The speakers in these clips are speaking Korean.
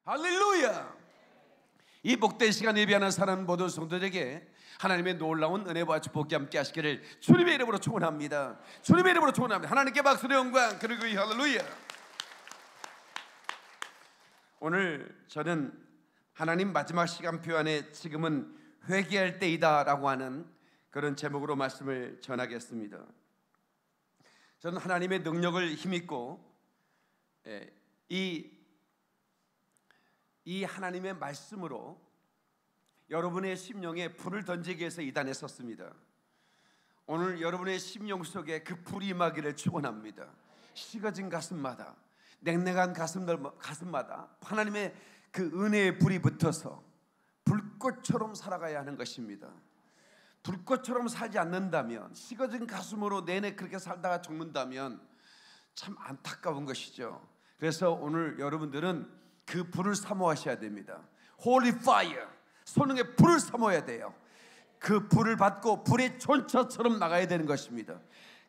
할렐루야. 이 복된 시간 예배하는 사람 모든 성도들에게 하나님의 놀라운 은혜와 축복이 함께 하시기를 주님의 이름으로 축원합니다. 주님의 이름으로 축원합니다. 하나님께 박수로 영광 그리고 할렐루야. 오늘 저는 하나님 마지막 시간표 안에 지금은 회개할 때이다 라고 하는 그런 제목으로 말씀을 전하겠습니다. 저는 하나님의 능력을 힘입고 이 하나님의 말씀으로 여러분의 심령에 불을 던지기 위해서 이 단에 섰습니다. 오늘 여러분의 심령 속에 그 불이 임하기를 축원합니다. 식어진 가슴마다, 냉랭한 가슴마다 하나님의 그 은혜의 불이 붙어서 불꽃처럼 살아가야 하는 것입니다. 불꽃처럼 살지 않는다면, 식어진 가슴으로 내내 그렇게 살다가 죽는다면 참 안타까운 것이죠. 그래서 오늘 여러분들은 그 불을 사모하셔야 됩니다. Holy fire, 성령의 불을 사모해야 돼요. 그 불을 받고 불의 전차처럼 나가야 되는 것입니다.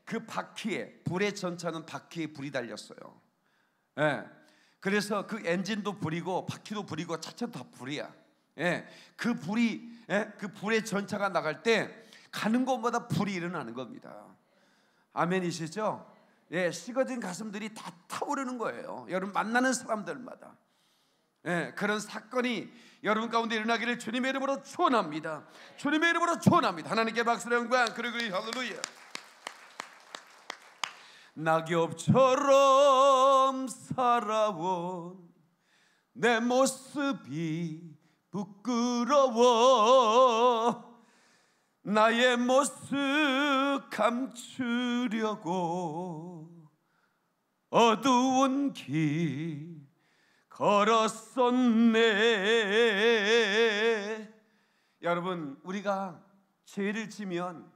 그 바퀴에, 불의 전차는 바퀴에 불이 달렸어요. 그래서 그 엔진도 불이고 바퀴도 불이고 차체도 다 불이야. 그 불이, 그 불의 전차가 나갈 때 가는 곳마다 불이 일어나는 겁니다. 아멘이시죠? 식어진 가슴들이 다 타오르는 거예요. 여러분 만나는 사람들마다. 그런 사건이 여러분 가운데 일어나기를 주님의 이름으로 축원합니다. 주님의 이름으로 축원합니다. 하나님께 박수로 영광 그리고 할렐루야. 낙엽처럼 살아온 내 모습이 부끄러워 나의 모습 감추려고 어두운 길 걸었었네. 여러분, 우리가 죄를 지면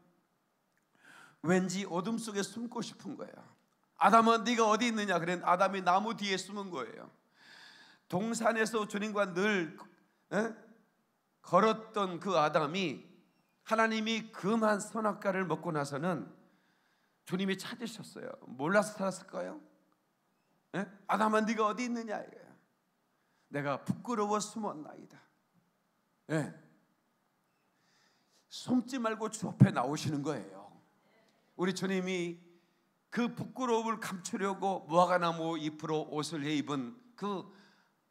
왠지 어둠 속에 숨고 싶은 거예요. 아담아 네가 어디 있느냐? 그래 아담이 나무 뒤에 숨은 거예요. 동산에서 주님과 늘 걸었던 그 아담이 하나님이 금한 선악과를 먹고 나서는 주님이 찾으셨어요. 몰라서 살았을까요? 아담아 네가 어디 있느냐? 내가 부끄러워 숨었나이다. 숨지 말고 주 앞에 나오시는 거예요. 우리 주님이 그 부끄러움을 감추려고 무화과나무 잎으로 옷을 입은 그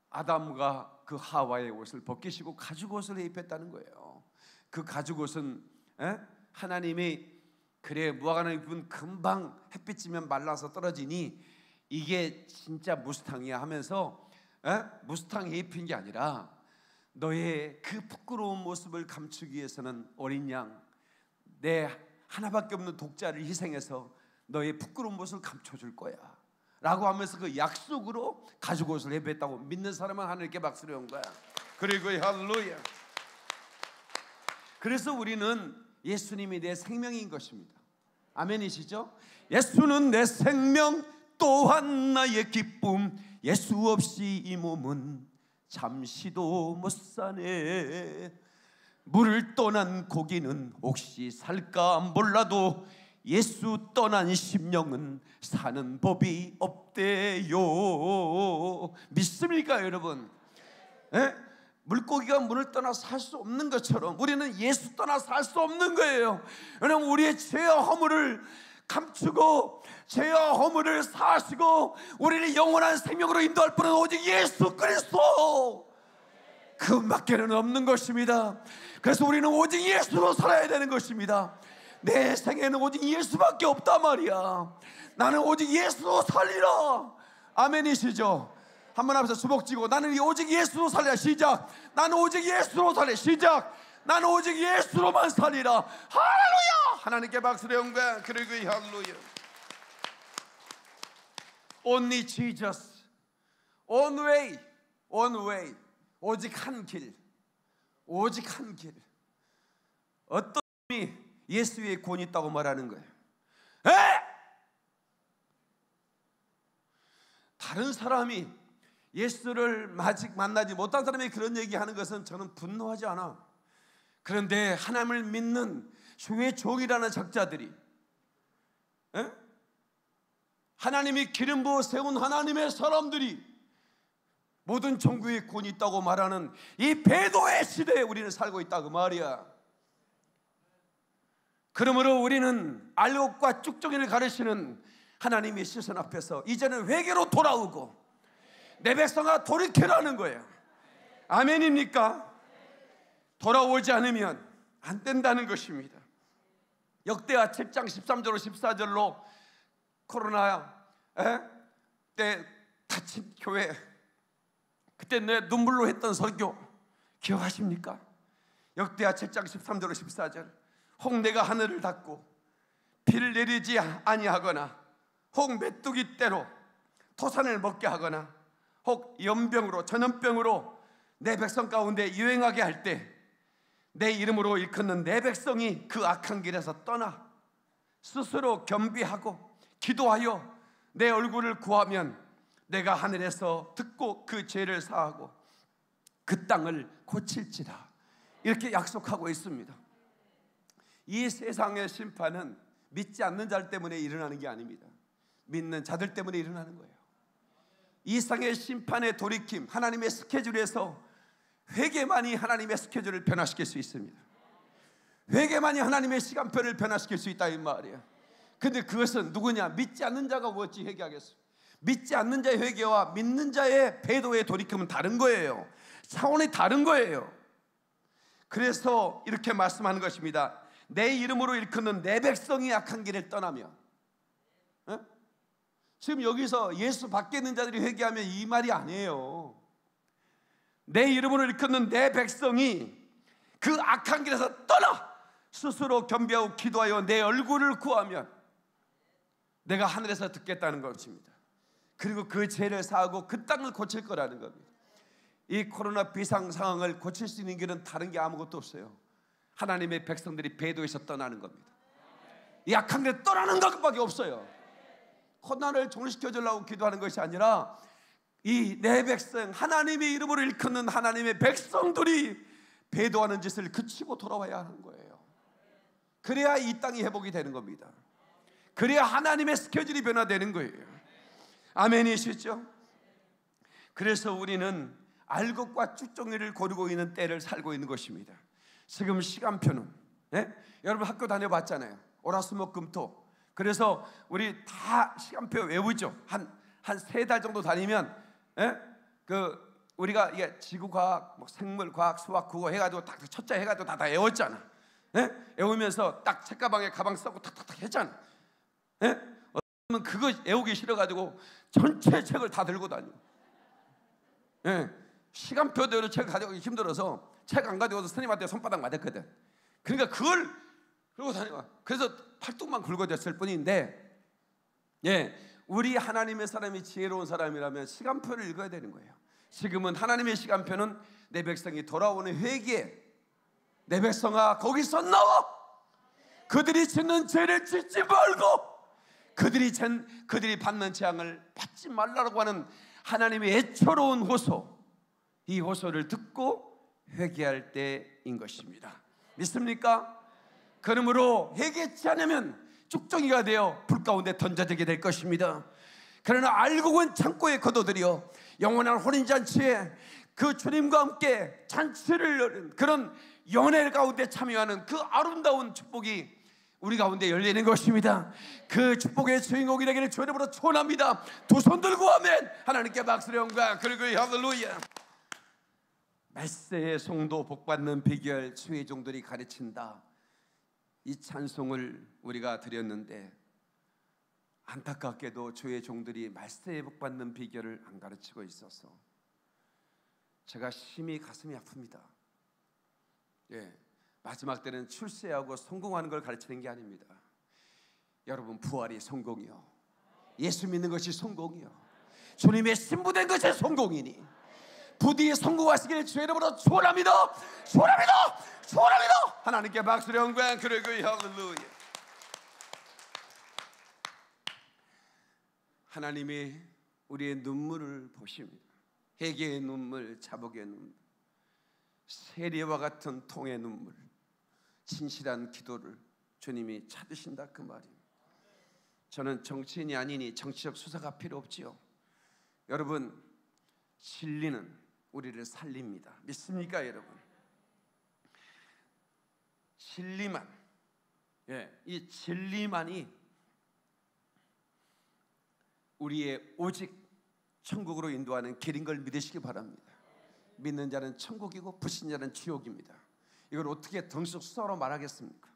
아담과 그 하와의 옷을 벗기시고 가죽옷을 입혔다는 거예요. 그 가죽옷은 하나님이 그래 무화과나무 잎은 금방 햇빛 쬐면 말라서 떨어지니 이게 진짜 무스탕이야 하면서 무스탕에 입힌 게 아니라 너의 그 부끄러운 모습을 감추기 위해서는 어린 양 내 하나밖에 없는 독자를 희생해서 너의 부끄러운 모습을 감춰줄 거야 라고 하면서 그 약속으로 가죽옷을 입혔다고 믿는 사람은 하늘께 박수를 한 거야. 그리고 할렐루야. 그래서 우리는 예수님이 내 생명인 것입니다. 아멘이시죠? 예수는 내 생명 또한 나의 기쁨 예수 없이 이 몸은 잠시도 못 사네. 물을 떠난 고기는 혹시 살까 몰라도 예수 떠난 심령은 사는 법이 없대요. 믿습니까 여러분? 물고기가 물을 떠나 살 수 없는 것처럼 우리는 예수 떠나 살 수 없는 거예요. 왜냐하면 우리의 죄와 허물을 감추고 죄와 허물을 사하시고 우리를 영원한 생명으로 인도할 분은 오직 예수 그리스도 그밖에는 없는 것입니다. 그래서 우리는 오직 예수로 살아야 되는 것입니다. 내 생에는 오직 예수밖에 없단 말이야. 나는 오직 예수로 살리라. 아멘이시죠? 한번 하면서 주먹 쥐고 나는 오직 예수로 살리라. 시작. 나는 오직 예수로 살리라. 시작. 나는 오직 예수로만 살리라. 할렐루야. 하나님께 박수로 영광 그리고 할렐루야. Only Jesus, one way, one way. 오직 한 길, 오직 한 길. 어떤 사람이 예수의 권위 있다고 말하는 거예요? 다른 사람이 예수를 아직 만나지 못한 사람이 그런 얘기하는 것은 저는 분노하지 않아. 그런데 하나님을 믿는 주의 종이라는 적자들이 하나님이 기름 부어 세운 하나님의 사람들이 모든 종교의 구원이 있다고 말하는 이 배도의 시대에 우리는 살고 있다고 말이야. 그러므로 우리는 알곡과 쭉정이를 가르치는 하나님의 시선 앞에서 이제는 회개로 돌아오고 내 백성아 돌이켜라는 거예요. 아멘입니까? 돌아오지 않으면 안 된다는 것입니다. 역대하 7장 13절로 14절로 코로나 때 닫힌 교회, 그때 내 눈물로 했던 설교 기억하십니까? 역대하 7장 13절로 14절. 혹 내가 하늘을 닫고 비를 내리지 아니하거나 혹 메뚜기 떼로 토산을 먹게 하거나 혹 연병으로 전염병으로 내 백성 가운데 유행하게 할 때 내 이름으로 일컫는 내 백성이 그 악한 길에서 떠나 스스로 겸비하고 기도하여 내 얼굴을 구하면 내가 하늘에서 듣고 그 죄를 사하고 그 땅을 고칠지라, 이렇게 약속하고 있습니다. 이 세상의 심판은 믿지 않는 자들 때문에 일어나는 게 아닙니다. 믿는 자들 때문에 일어나는 거예요. 이 세상의 심판의 돌이킴, 하나님의 스케줄에서 회개만이 하나님의 스케줄을 변화시킬 수 있습니다. 회개만이 하나님의 시간표를 변화시킬 수 있다 이 말이에요. 근데 그것은 누구냐? 믿지 않는 자가 어찌 회개하겠어? 믿지 않는 자의 회개와 믿는 자의 배도의 돌이킴은 다른 거예요. 차원이 다른 거예요. 그래서 이렇게 말씀하는 것입니다. 내 이름으로 일컫는 내 백성이 악한 길을 떠나며, 지금 여기서 예수 밖에 있는 자들이 회개하면 이 말이 아니에요. 내 이름으로 일컫는 내 백성이 그 악한 길에서 떠나 스스로 겸비하고 기도하여 내 얼굴을 구하면 내가 하늘에서 듣겠다는 것입니다. 그리고 그 죄를 사하고 그 땅을 고칠 거라는 겁니다. 이 코로나 비상 상황을 고칠 수 있는 길은 다른 게 아무것도 없어요. 하나님의 백성들이 배도에서 떠나는 겁니다. 이 악한 길에 떠나는 것밖에 없어요. 코로나를 종식시켜 주려고 기도하는 것이 아니라 이 내 백성, 하나님의 이름으로 일컫는 하나님의 백성들이 배도하는 짓을 그치고 돌아와야 하는 거예요. 그래야 이 땅이 회복이 되는 겁니다. 그래야 하나님의 스케줄이 변화되는 거예요. 아멘이시죠? 그래서 우리는 알곡과 쭉정이를 고르고 있는 때를 살고 있는 것입니다. 지금 시간표는, 여러분 학교 다녀봤잖아요. 월화수목금토. 그래서 우리 다 시간표 외우죠. 한 3달 정도 다니면, 우리가 이게 지구과학, 뭐 생물과학, 수학, 국어 해가지고 딱 첫째 해가지고 다 외웠잖아. 외우면서 딱 책가방에 가방 써고 탁탁탁 했잖아. 어쩌면 그거 외우기 싫어가지고 전체 책을 다 들고 다녀. 시간표대로 책 가져가기 힘들어서 책 안 가져가서 선생님한테 손바닥 맞았거든. 그러니까 그걸 들고 다녀. 그래서 팔뚝만 굵어졌을 뿐인데, 우리 하나님의 사람이 지혜로운 사람이라면 시간표를 읽어야 되는 거예요. 지금은 하나님의 시간표는 내 백성이 돌아오는 회개에, 내 백성아 거기서 나와, 그들이 짓는 죄를 짓지 말고 그들이 받는 재앙을 받지 말라고 하는 하나님의 애처로운 호소, 이 호소를 듣고 회개할 때인 것입니다. 믿습니까? 그러므로 회개치 않으면 쭉정이가 되어 불 가운데 던져지게 될 것입니다. 그러나 알곡은 창고에 거둬들여 영원한 혼인잔치에 그 주님과 함께 잔치를 여는 그런 연회 가운데 참여하는 그 아름다운 축복이 우리 가운데 열리는 것입니다. 그 축복의 주인공이 되기를 주의 이름으로 축원합니다. 두 손 들고 아멘. 하나님께 박수를 영광 그리고 할렐루야. 말세의 성도 복받는 비결 주의 종들이 가르친다. 이 찬송을 우리가 드렸는데 안타깝게도 주의 종들이 말세에 복받는 비결을 안 가르치고 있어서 제가 심히 가슴이 아픕니다. 마지막 때는 출세하고 성공하는 걸 가르치는 게 아닙니다. 여러분, 부활이 성공이요, 예수 믿는 것이 성공이요, 주님의 신부된 것이 성공이니 부디 성공하시기를 주의 이름으로 축원합니다. 축원합니다. 축원합니다. 하나님께 박수를 영광 그리고 할렐루야. 하나님이 우리의 눈물을 보십니다. 회개의 눈물, 자복의 눈물, 세리와 같은 통의 눈물, 진실한 기도를 주님이 찾으신다 그 말입니다. 저는 정치인이 아니니 정치적 수사가 필요 없지요. 여러분, 진리는 우리를 살립니다. 믿습니까, 여러분? 진리만, 이 진리만이 우리의 오직 천국으로 인도하는 길인 걸 믿으시기 바랍니다. 믿는 자는 천국이고 불신자는 지옥입니다. 이걸 어떻게 덩석 수사로 말하겠습니까?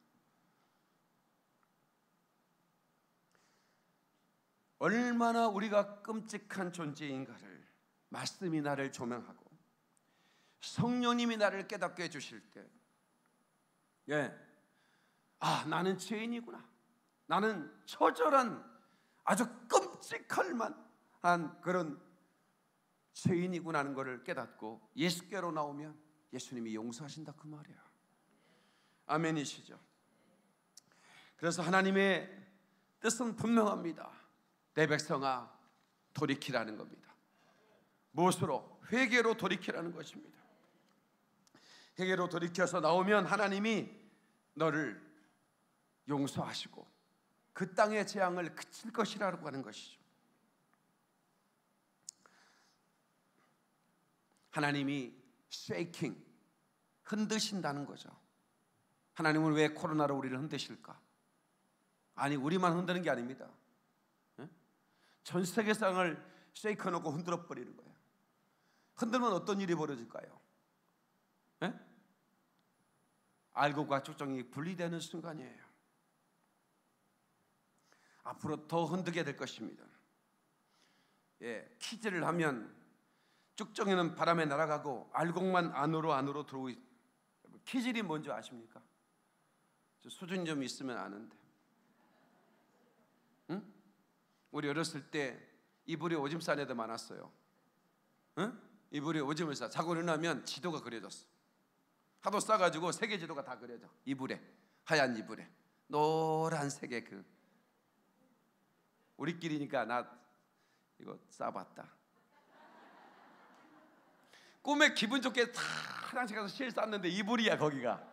얼마나 우리가 끔찍한 존재인가를 말씀이 나를 조명하고 성령님이 나를 깨닫게 해주실 때, 나는 죄인이구나, 나는 처절한 아주 끔찍할 만한 그런 죄인이구나 하는 것을 깨닫고 예수께로 나오면 예수님이 용서하신다, 그 말이야. 아멘이시죠? 그래서 하나님의 뜻은 분명합니다. 내 백성아, 돌이키라는 겁니다. 무엇으로? 회개로 돌이키라는 것입니다. 회개로 돌이켜서 나오면 하나님이 너를 용서하시고 그 땅의 재앙을 그칠 것이라고 하는 것이죠. 하나님이 쉐이킹, 흔드신다는 거죠. 하나님은 왜 코로나로 우리를 흔드실까? 아니, 우리만 흔드는 게 아닙니다. 전 세계상을 쉐이크 놓고 흔들어 버리는 거예요. 흔들면 어떤 일이 벌어질까요? 알곡과 축정이 분리되는 순간이에요. 앞으로 더 흔들게 될 것입니다. 키즈를 하면 쭉정이는 바람에 날아가고 알곡만 안으로 들어오고. 키질이 뭔지 아십니까? 저 수준 좀 있으면 아는데. 응? 우리 어렸을 때 이불이 오줌 싸는 애들 많았어요. 응? 이불이 오줌을 싸. 자고 일어나면 지도가 그려졌어. 하도 싸가지고 세계 지도가 다 그려져. 이불에, 하얀 이불에 노란색의 그. 우리끼리니까 나 이거 싸봤다. 꿈에 기분 좋게 다 화장실 가서 실 쌌는데 이불이야, 거기가.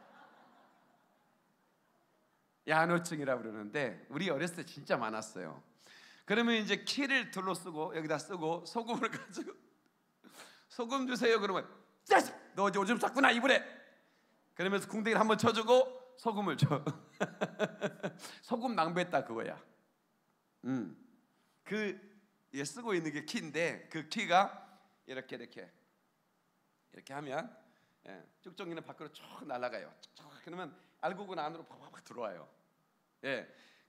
야노증이라고 그러는데 우리 어렸을 때 진짜 많았어요. 그러면 이제 키를 둘러쓰고 여기다 쓰고 소금을 가지고 소금 주세요 그러면 짜식! 너 어제 오줌 쌌구나 이불에. 그러면서 궁뎅이를 한번 쳐주고 소금을 줘. 소금 낭비했다 그거야. 그 쓰고 있는 게 키인데 그 키가 이렇게 하면 쭉정이는 밖으로 쭉 날아가요. 그러면 알곡은 안으로 팍팍 들어와요.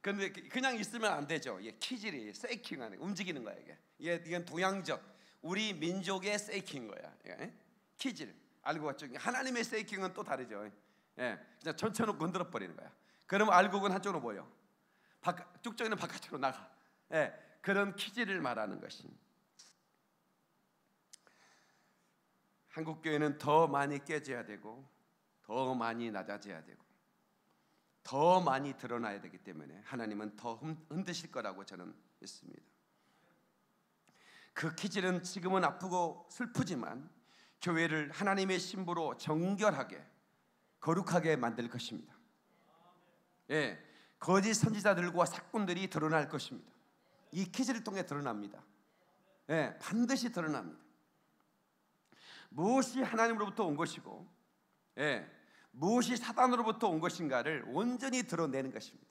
그런데 그냥 있으면 안 되죠. 키질이 세이킹하는, 움직이는 거야. 이건 동양적 우리 민족의 세이킹 거야. 키질, 알곡과 쭉. 하나님의 세이킹은 또 다르죠. 그냥 전체놓고 흔들어 버리는 거야. 그러면 알곡은 한쪽으로 모여, 쭉정이는 바깥으로 나가. 그런 키질을 말하는 것이. 한국 교회는 더 많이 깨져야 되고 더 많이 낮아져야 되고 더 많이 드러나야 되기 때문에 하나님은 더 흔드실 거라고 저는 믿습니다. 그 키질은 지금은 아프고 슬프지만 교회를 하나님의 신부로 정결하게 거룩하게 만들 것입니다. 거짓 선지자들과 사꾼들이 드러날 것입니다. 이 키질을 통해 드러납니다. 반드시 드러납니다. 무엇이 하나님으로부터 온 것이고 무엇이 사단으로부터 온 것인가를 온전히 드러내는 것입니다.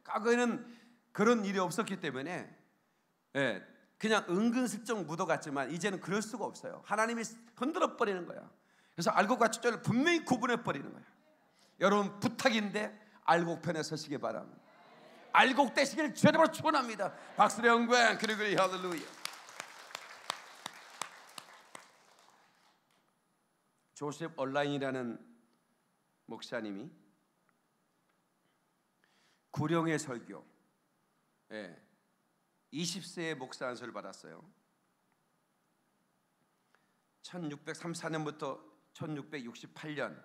과거에는 그런 일이 없었기 때문에 그냥 은근슬쩍 묻어갔지만 이제는 그럴 수가 없어요. 하나님이 흔들어 버리는 거야. 그래서 알곡과 축정을 분명히 구분해 버리는 거야. 여러분 부탁인데 알곡 편에 서시기 바랍니다. 알곡 되시길 주님으로 축원합니다. 박수의 영광 그리고 할렐루야. 조셉 얼라인이라는 목사님이 구령의 설교 20세에 목사 안수를 받았어요. 1634년부터 1668년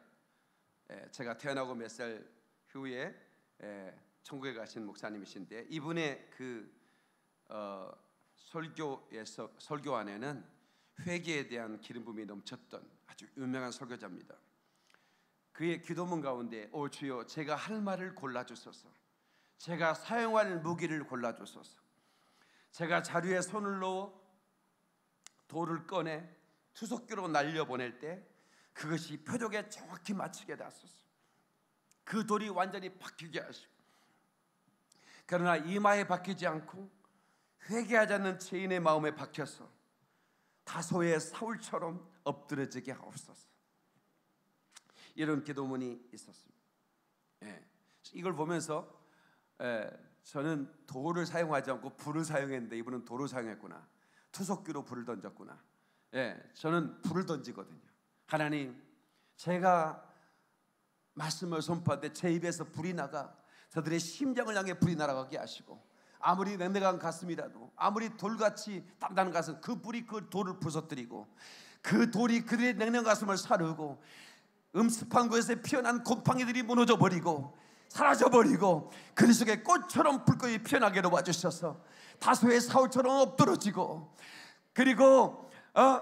제가 태어나고 몇 살 후에 천국에 가신 목사님이신데 이분의 그 설교 안에는 회개에 대한 기름 부음이 넘쳤던 아주 유명한 설교자입니다. 그의 기도문 가운데 오 주여 제가 할 말을 골라주소서, 제가 사용할 무기를 골라주소서, 제가 자루에 손을 넣어 돌을 꺼내 투석기로 날려보낼 때 그것이 표적에 정확히 맞추게 되었었어요. 그 돌이 완전히 박히게 하시고, 그러나 이마에 박히지 않고 회개하지 않는 죄인의 마음에 박혀서 다소의 사울처럼 엎드러지게 하옵소서. 이런 기도문이 있었습니다. 이걸 보면서 저는 돌을 사용하지 않고 불을 사용했는데 이분은 돌을 사용했구나, 투석기로 불을 던졌구나. 저는 불을 던지거든요. 하나님, 제가 말씀을 선포할 때 제 입에서 불이 나가 저들의 심장을 향해 불이 날아가게 하시고, 아무리 냉랭한 가슴이라도, 아무리 돌같이 단단한 가슴, 그 불이 그 돌을 부서뜨리고 그 돌이 그들의 냉랭한 가슴을 사르고 음습한 곳에서 피어난 곰팡이들이 무너져 버리고 사라져 버리고 그리스도의 꽃처럼 불꽃이 피어나게 도와주셔서 다소의 사울처럼 엎드러지고, 그리고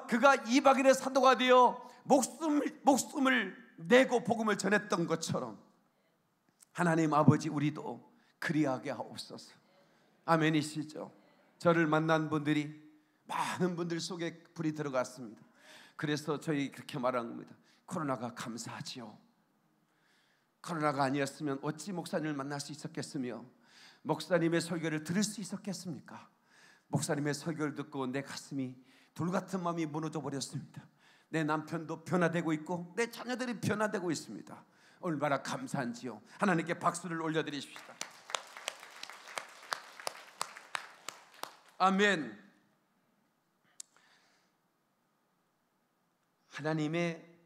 그가 이방인의 사도가 되어 목숨을 내고 복음을 전했던 것처럼 하나님 아버지, 우리도 그리하게 하옵소서. 아멘이시죠? 저를 만난 분들이 많은 분들 속에 불이 들어갔습니다. 그래서 저희 그렇게 말한 겁니다. 코로나가 감사하지요. 코로나가 아니었으면 어찌 목사님을 만날 수 있었겠으며 목사님의 설교를 들을 수 있었겠습니까? 목사님의 설교를 듣고 내 가슴이 돌같은 마음이 무너져 버렸습니다. 내 남편도 변화되고 있고 내 자녀들이 변화되고 있습니다. 얼마나 감사한지요. 하나님께 박수를 올려드리십시다. 아멘. 하나님의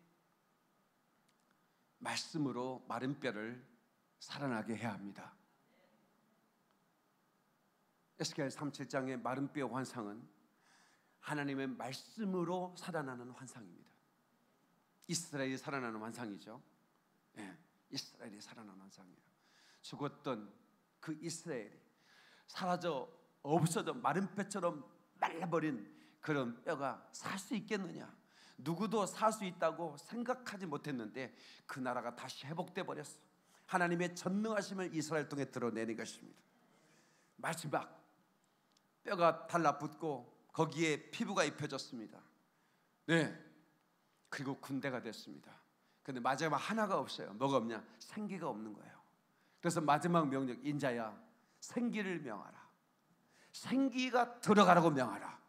말씀으로 마른 뼈를 살아나게 해야 합니다. 에스겔 37장의 마른 뼈 환상은 하나님의 말씀으로 살아나는 환상입니다. 이스라엘이 살아나는 환상이죠. 이스라엘이 살아나는 환상이에요. 죽었던 그 이스라엘이 사라져 없어져 마른 뼈처럼 말라버린 그런 뼈가 살 수 있겠느냐? 누구도 살 수 있다고 생각하지 못했는데 그 나라가 다시 회복돼 버렸어. 하나님의 전능하심을 이스라엘 통해 드러내는 것입니다. 마지막 뼈가 달라붙고 거기에 피부가 입혀졌습니다. 그리고 군대가 됐습니다. 근데 마지막 하나가 없어요. 뭐가 없냐? 생기가 없는 거예요. 그래서 마지막 명령, 인자야 생기를 명하라. 생기가 들어가라고 명하라.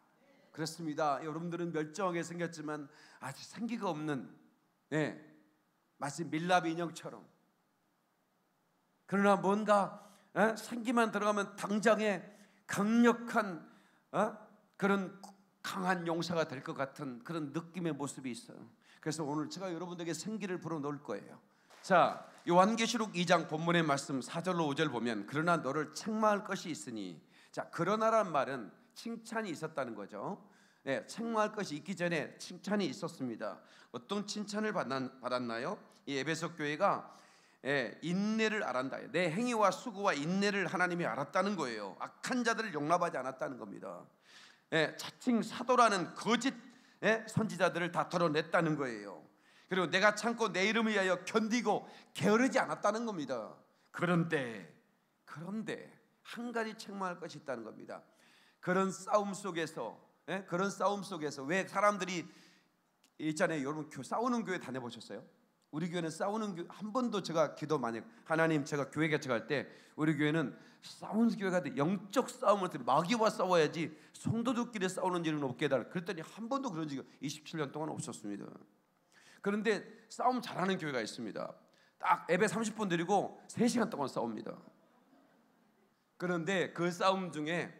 그렇습니다. 여러분들은 멸종하게 생겼지만 아직 생기가 없는, 마치 밀랍 인형처럼. 그러나 뭔가 생기만 들어가면 당장에 강력한 그런 강한 용사가 될 것 같은 그런 느낌의 모습이 있어요. 그래서 오늘 제가 여러분들에게 생기를 불어넣을 거예요. 자, 요한계시록 2장 본문의 말씀 4절로 5절 보면, 그러나 너를 책망할 것이 있으니, 자, 그러나란 말은 칭찬이 있었다는 거죠. 책망할 것이 있기 전에 칭찬이 있었습니다. 어떤 칭찬을 받았나요? 이 에베소 교회가 인내를 알았다. 내 행위와 수고와 인내를 하나님이 알았다는 거예요. 악한 자들을 용납하지 않았다는 겁니다. 자칭 사도라는 거짓 선지자들을 다 털어냈다는 거예요. 그리고 내가 참고 내 이름을 위하여 견디고 게으르지 않았다는 겁니다. 그런데 한 가지 책망할 것이 있다는 겁니다. 그런 싸움 속에서 왜 사람들이 있잖아요. 여러분 싸우는 교회 다녀보셨어요? 우리 교회는 싸우는 교회 한 번도 제가 기도 많이 했고, 하나님 제가 교회 개척할 때 우리 교회는 싸우는 교회가 돼. 영적 싸움을 마귀와 싸워야지 성도들끼리 싸우는 일은 없게 해달라. 그랬더니 한 번도 그런 적이 27년 동안 없었습니다. 그런데 싸움 잘하는 교회가 있습니다. 딱 예배 30분 드리고 3시간 동안 싸웁니다. 그런데 그 싸움 중에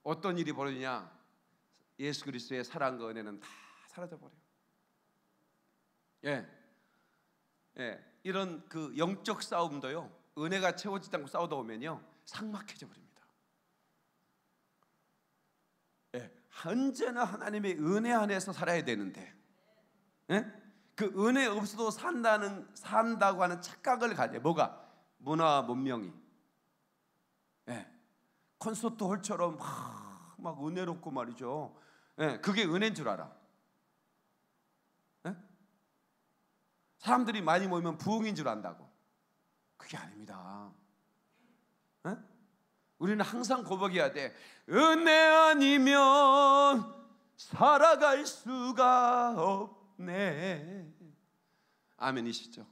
어떤 일이 벌어지냐? 예수 그리스도의 사랑과 은혜는 다 사라져버려요. 이런 그 영적 싸움도요, 은혜가 채워지지 않고 싸우다 보면요 삭막해져 버립니다. 언제나 하나님의 은혜 안에서 살아야 되는데, 그 은혜 없어도 산다고 하는 착각을 가져요. 뭐가? 문화 문명이. 콘서트 홀처럼 막 은혜롭고 말이죠. 그게 은혜인 줄 알아. 사람들이 많이 모이면 부흥인 줄 안다고. 그게 아닙니다. 우리는 항상 고백해야 돼. 은혜 아니면 살아갈 수가 없네. 아멘이시죠?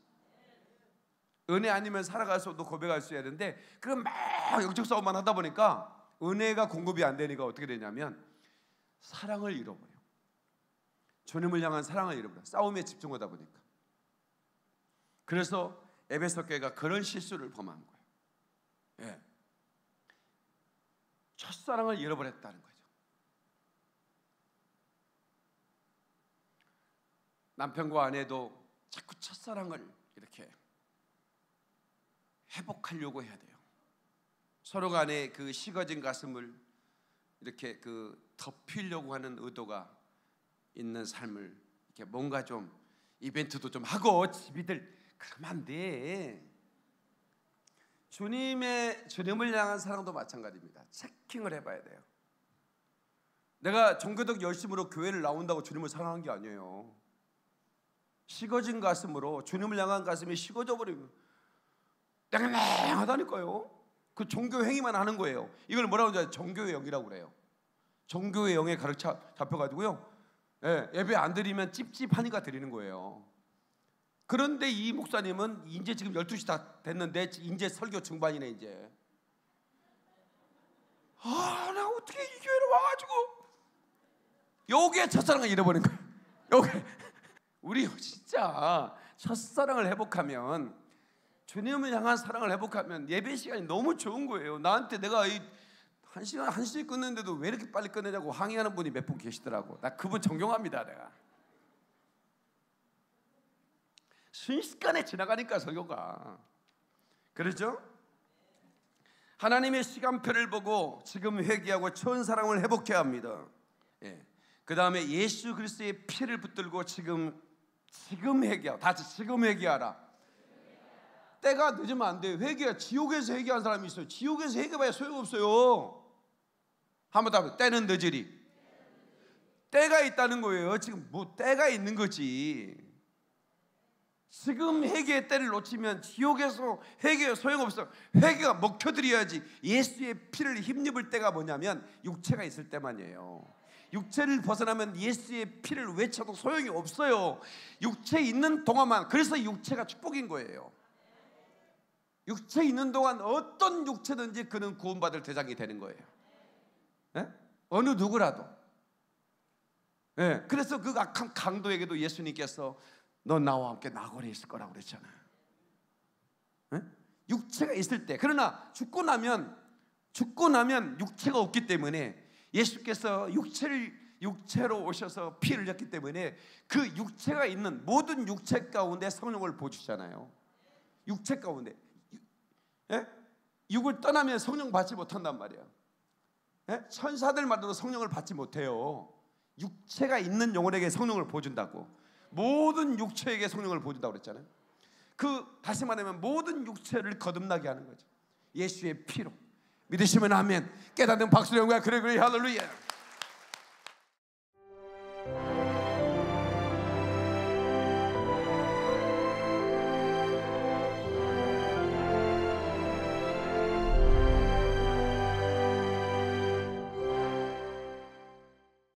은혜 아니면 살아갈 수 없고 고백할 수 해야 되는데 그럼 막 영적 싸움만 하다 보니까 은혜가 공급이 안 되니까 어떻게 되냐면 사랑을 잃어버려. 주님을 향한 사랑을 잃어버려. 싸움에 집중하다 보니까. 그래서 에베소 교회가 그런 실수를 범한 거예요. 예. 첫사랑을 잃어버렸다는 거죠. 남편과 아내도 자꾸 첫사랑을 이렇게 회복하려고 해야 돼요. 서로 간에 그 식어진 가슴을 이렇게 그 덮으려고 하는 의도가 있는 삶을 이렇게 뭔가 좀 이벤트도 좀 하고 집이들 그러면 안 돼. 주님을 향한 사랑도 마찬가지입니다. 체킹을 해봐야 돼요. 내가 종교적 열심으로 교회를 나온다고 주님을 사랑한 게 아니에요. 식어진 가슴으로 주님을 향한 가슴이 식어져 버리면 땡땡하다니까요. 그 종교 행위만 하는 거예요. 이걸 뭐라고 하죠? 종교의 영이라고 그래요. 종교의 영에 가득 잡혀가지고요. 예, 예배 안 드리면 찝찝하니까 드리는 거예요. 그런데 이 목사님은 이제 지금 12시 다 됐는데 이제 설교 중반이네 이제. 나 어떻게 이 교회로 와가지고 여기에 첫사랑을 잃어버린 거예요. 여기 우리 진짜 첫사랑을 회복하면, 주님을 향한 사랑을 회복하면 예배 시간이 너무 좋은 거예요. 나한테 내가 이 1시간 끊는데도 왜 이렇게 빨리 끝내냐고 항의하는 분이 몇 분 계시더라고. 나 그분 존경합니다. 내가 순식간에 지나가니까 설교가. 그렇죠? 하나님의 시간표를 보고 지금 회개하고 처음 사랑을 회복해야 합니다. 예. 그 다음에 예수 그리스도의 피를 붙들고 지금 회개하라. 다 같이 지금 회개하라. 때가 늦으면 안 돼요. 회개야. 지옥에서 회개한 사람이 있어요. 지옥에서 회개봐야 소용없어요. 한번 더 때는 늦으리. 때가 있다는 거예요. 지금 뭐 때가 있는 거지. 지금 회개의 때를 놓치면 지옥에서 회개가 소용없어. 회개가 먹혀드려야지. 예수의 피를 힘입을 때가 뭐냐면 육체가 있을 때만이에요. 육체를 벗어나면 예수의 피를 외쳐도 소용이 없어요. 육체 있는 동안만. 그래서 육체가 축복인 거예요. 육체 있는 동안 어떤 육체든지 그는 구원받을 대상이 되는 거예요. 예? 어느 누구라도. 예. 그래서 그 악한 강도에게도 예수님께서 너 나와 함께 나골에 있을 거라고 그랬잖아요. 예? 육체가 있을 때. 그러나 죽고 나면 육체가 없기 때문에 예수께서 육체로 오셔서 피를 흘렸기 때문에 그 육체가 있는 모든 육체 가운데 성령을 부어주잖아요. 육체 가운데. 예? 육을 떠나면 성령 받지 못한단 말이에요. 예? 천사들마다도 성령을 받지 못해요. 육체가 있는 영혼에게 성령을 부어준다고. 모든 육체에게 성령을 부어준다고 그랬잖아요. 다시 말하면 모든 육체를 거듭나게 하는 거죠. 예수의 피로. 믿으시면 아멘. 깨닫는 박수로 영광. 그래 할렐루야.